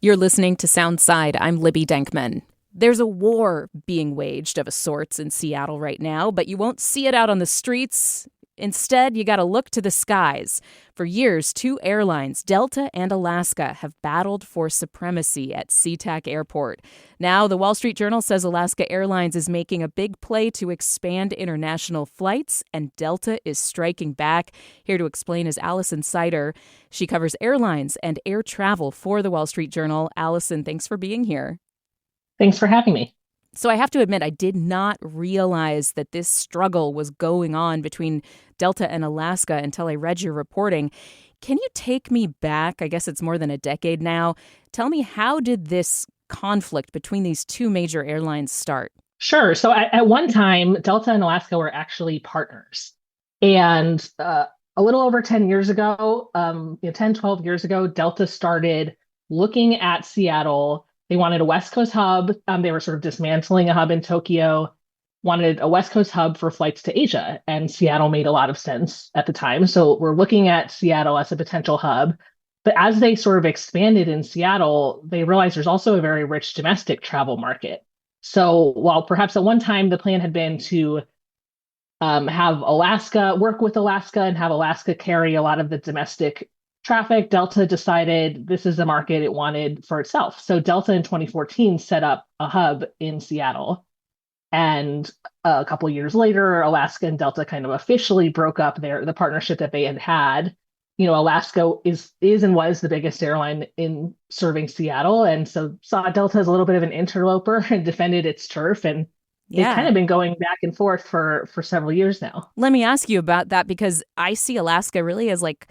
You're listening to Soundside. I'm Libby Denkman. There's a war being waged of a sorts in Seattle right now, but you won't see it out on the streets. Instead, you got to look to the skies. For years, two airlines, Delta and Alaska, have battled for supremacy at Seatac Airport. Now, the Wall Street Journal says Alaska Airlines is making a big play to expand international flights, and Delta is striking back. Here to explain is Alison Sider. She covers airlines and air travel for the Wall Street Journal. Alison, thanks for being here. Thanks for having me. So I have to admit, I did not realize that this struggle was going on between Delta and Alaska until I read your reporting. Can you take me back? I guess it's more than a decade now. Tell me, how did this conflict between these two major airlines start? Sure. So at one time, Delta and Alaska were actually partners. And a little over 10 years ago, 10, 12 years ago, Delta started looking at Seattle. They wanted a West Coast hub. They were sort of dismantling a hub in Tokyo, wanted a West Coast hub for flights to Asia. And Seattle made a lot of sense at the time. So we're looking at Seattle as a potential hub. But as they sort of expanded in Seattle, they realized there's also a very rich domestic travel market. So while perhaps at one time the plan had been to have Alaska work with Alaska and have Alaska carry a lot of the domestic traffic, Delta decided this is the market it wanted for itself. So Delta in 2014 set up a hub in Seattle. And a couple of years later, Alaska and Delta kind of officially broke up the partnership that they had had. You know, Alaska is and was the biggest airline in serving Seattle. And so saw Delta as a little bit of an interloper and defended its turf. And they've kind of been going back and forth for several years now. Let me ask you about that, because I see Alaska really as like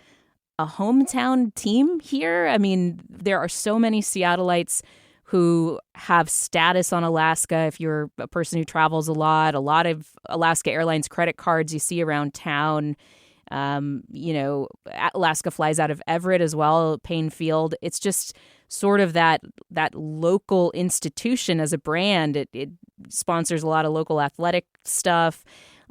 a hometown team here. I mean, there are so many Seattleites who have status on Alaska. If you're a person who travels a lot of Alaska Airlines credit cards you see around town. Alaska flies out of Everett as well, Payne Field. It's just sort of that local institution as a brand. It sponsors a lot of local athletic stuff.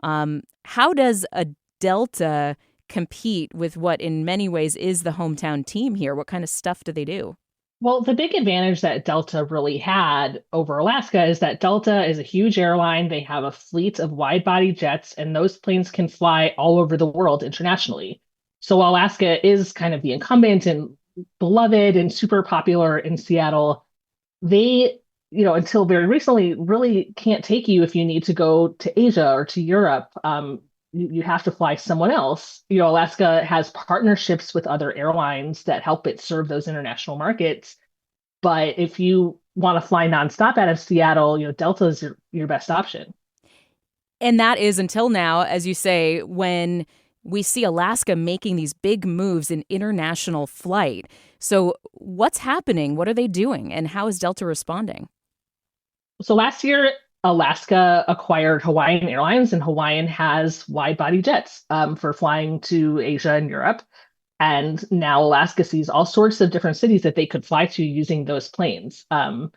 How does a Delta compete with what in many ways is the hometown team here? What kind of stuff do they do? Well, the big advantage that Delta really had over Alaska is that Delta is a huge airline. They have a fleet of wide-body jets, and those planes can fly all over the world internationally. So while Alaska is kind of the incumbent and beloved and super popular in Seattle, they, until very recently, really can't take you if you need to go to Asia or to Europe. You have to fly someone else. Alaska has partnerships with other airlines that help it serve those international markets. But if you want to fly nonstop out of Seattle, Delta is your best option. And that is until now, as you say, when we see Alaska making these big moves in international flight. So what's happening? What are they doing? And how is Delta responding? So last year, Alaska acquired Hawaiian Airlines, and Hawaiian has wide-body jets for flying to Asia and Europe. And now Alaska sees all sorts of different cities that they could fly to using those planes. And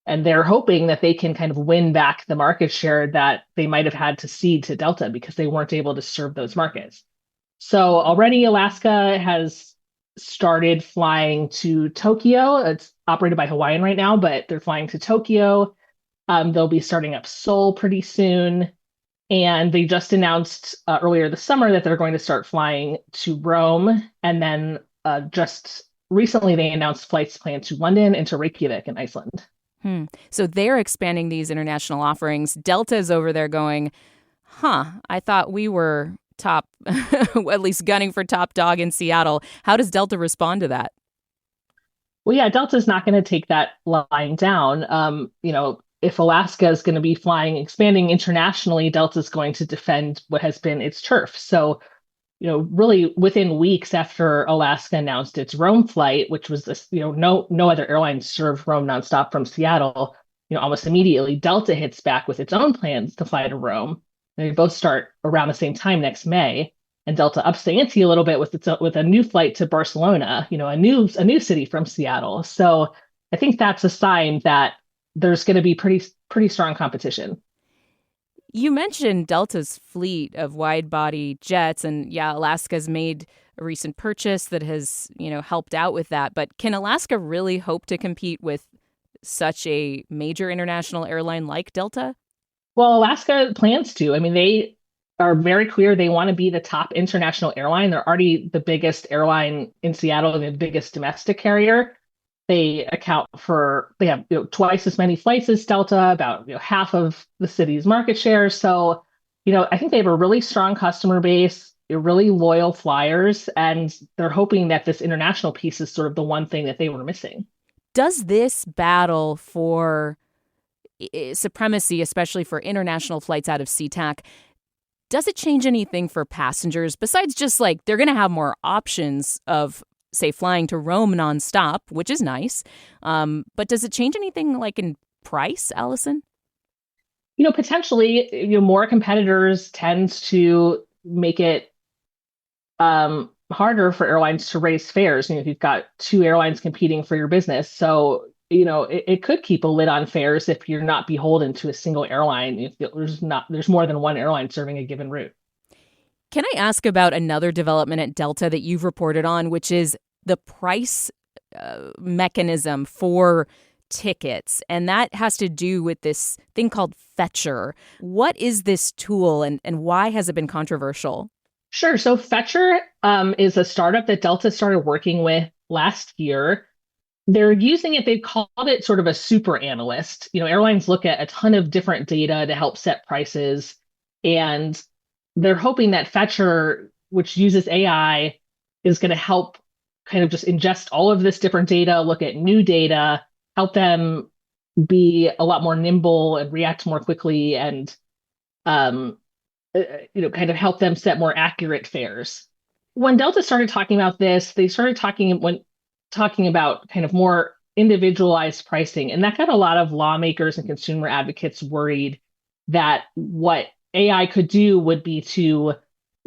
they're hoping that they can kind of win back the market share that they might have had to cede to Delta because they weren't able to serve those markets. So already Alaska has started flying to Tokyo. It's operated by Hawaiian right now, but they're flying to Tokyo. They'll be starting up Seoul pretty soon. And they just announced earlier this summer that they're going to start flying to Rome. And then just recently, they announced flights planned to London and to Reykjavik in Iceland. So they're expanding these international offerings. Delta is over there going, I thought we were top, at least gunning for top dog in Seattle. How does Delta respond to that? Well, yeah, Delta's not going to take that lying down. If Alaska is going to be expanding internationally, Delta's going to defend what has been its turf. So, really within weeks after Alaska announced its Rome flight, which was this, no other airline served Rome nonstop from Seattle, almost immediately Delta hits back with its own plans to fly to Rome. And they both start around the same time next May. And Delta ups the ante a little bit with a new flight to Barcelona, a new city from Seattle. So I think that's a sign that there's going to be pretty strong competition. You mentioned Delta's fleet of wide-body jets, and Alaska's made a recent purchase that has, helped out with that. But can Alaska really hope to compete with such a major international airline like Delta? Well, Alaska plans to. I mean, they are very clear they want to be the top international airline. They're already the biggest airline in Seattle and the biggest domestic carrier. They have twice as many flights as Delta, about half of the city's market share. So, I think they have a really strong customer base, really loyal flyers, and they're hoping that this international piece is sort of the one thing that they were missing. Does this battle for supremacy, especially for international flights out of Seatac, does it change anything for passengers besides just like they're going to have more options of, say, flying to Rome nonstop, which is nice. But does it change anything like in price, Alison? Potentially, more competitors tends to make it harder for airlines to raise fares. If you've got two airlines competing for your business, so it could keep a lid on fares if you're not beholden to a single airline. If there's more than one airline serving a given route. Can I ask about another development at Delta that you've reported on, which is the price mechanism for tickets? And that has to do with this thing called Fetcher. What is this tool and why has it been controversial? Sure. So Fetcher is a startup that Delta started working with last year. They're using it, they've called it sort of a super analyst. Airlines look at a ton of different data to help set prices. And they're hoping that Fetcher, which uses AI, is going to help kind of just ingest all of this different data, look at new data, help them be a lot more nimble and react more quickly, and kind of help them set more accurate fares. When Delta started talking about this, they started talking about kind of more individualized pricing, and that got a lot of lawmakers and consumer advocates worried that what AI could do would be to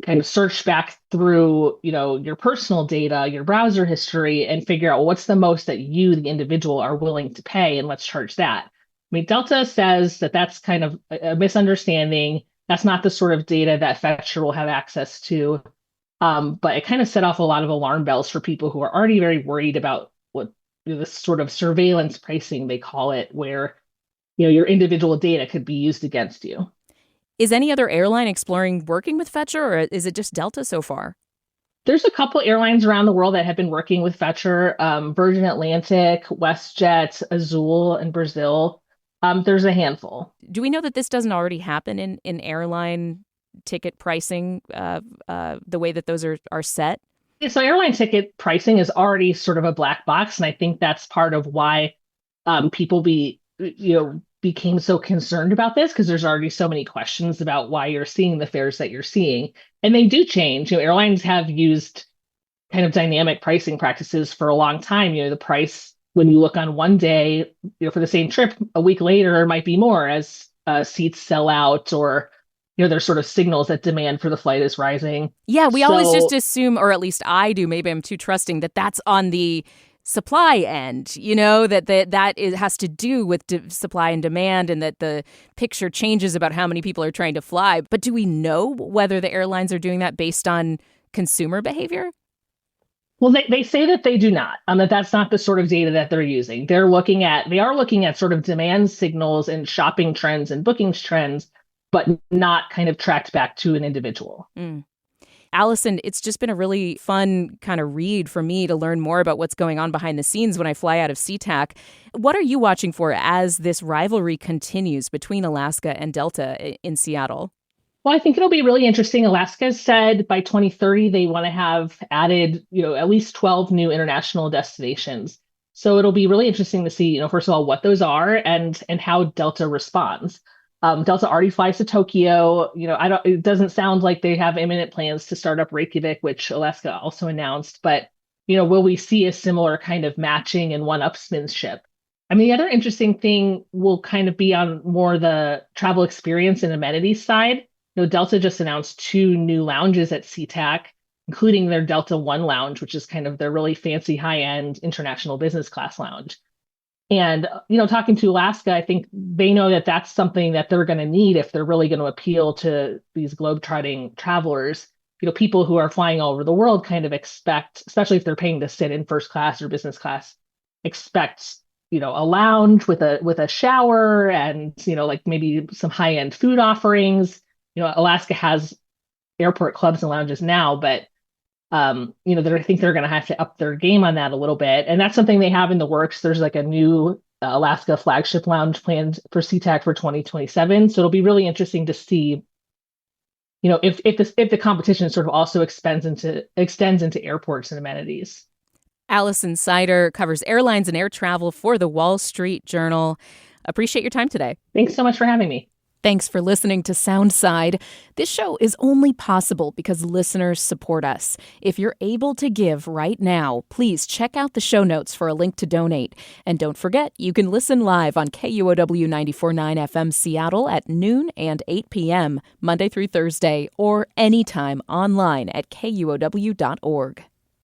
kind of search back through, your personal data, your browser history, and figure out what's the most that you, the individual, are willing to pay, and let's charge that. I mean, Delta says that that's kind of a misunderstanding. That's not the sort of data that Fetcher will have access to. But it kind of set off a lot of alarm bells for people who are already very worried about what this sort of surveillance pricing, they call it, where your individual data could be used against you. Is any other airline exploring working with Fetcher, or is it just Delta so far? There's a couple airlines around the world that have been working with Fetcher, Virgin Atlantic, WestJet, Azul, and Brazil. There's a handful. Do we know that this doesn't already happen in airline ticket pricing, the way that those are set? Yeah, so airline ticket pricing is already sort of a black box, and I think that's part of why people became so concerned about this, because there's already so many questions about why you're seeing the fares that you're seeing, and they do change. Airlines have used kind of dynamic pricing practices for a long time. The price when you look on one day, for the same trip, a week later might be more as seats sell out, or there's sort of signals that demand for the flight is rising. Yeah, we always just assume, or at least I do, maybe I'm too trusting, that that's on the supply end, that it has to do with supply and demand, and that the picture changes about how many people are trying to fly. But do we know whether the airlines are doing that based on consumer behavior? Well, they say that they do not, that that's not the sort of data that they're using. They are looking at sort of demand signals and shopping trends and bookings trends, but not kind of tracked back to an individual. Alison, it's just been a really fun kind of read for me to learn more about what's going on behind the scenes when I fly out of Seatac. What are you watching for as this rivalry continues between Alaska and Delta in Seattle? Well, I think it'll be really interesting. Alaska said by 2030, they want to have added, at least 12 new international destinations. So it'll be really interesting to see, first of all, what those are and how Delta responds. Delta already flies to Tokyo. It doesn't sound like they have imminent plans to start up Reykjavik, which Alaska also announced. But, will we see a similar kind of matching and one-upsmanship? I mean, the other interesting thing will kind of be on more the travel experience and amenities side. Delta just announced 2 new lounges at Seatac, including their Delta One lounge, which is kind of their really fancy high-end international business class lounge. And, talking to Alaska, I think they know that that's something that they're going to need if they're really going to appeal to these globetrotting travelers. people who are flying all over the world kind of expect, especially if they're paying to sit in first class or business class, expect, a lounge with a shower and, like maybe some high-end food offerings. Alaska has airport clubs and lounges now, but I think they're going to have to up their game on that a little bit. And that's something they have in the works. There's like a new Alaska flagship lounge planned for Seatac for 2027. So it'll be really interesting to see, if the competition sort of also extends into airports and amenities. Alison Sider covers airlines and air travel for the Wall Street Journal. Appreciate your time today. Thanks so much for having me. Thanks for listening to Soundside. This show is only possible because listeners support us. If you're able to give right now, please check out the show notes for a link to donate. And don't forget, you can listen live on KUOW 94.9 FM Seattle at noon and 8 p.m., Monday through Thursday, or anytime online at KUOW.org.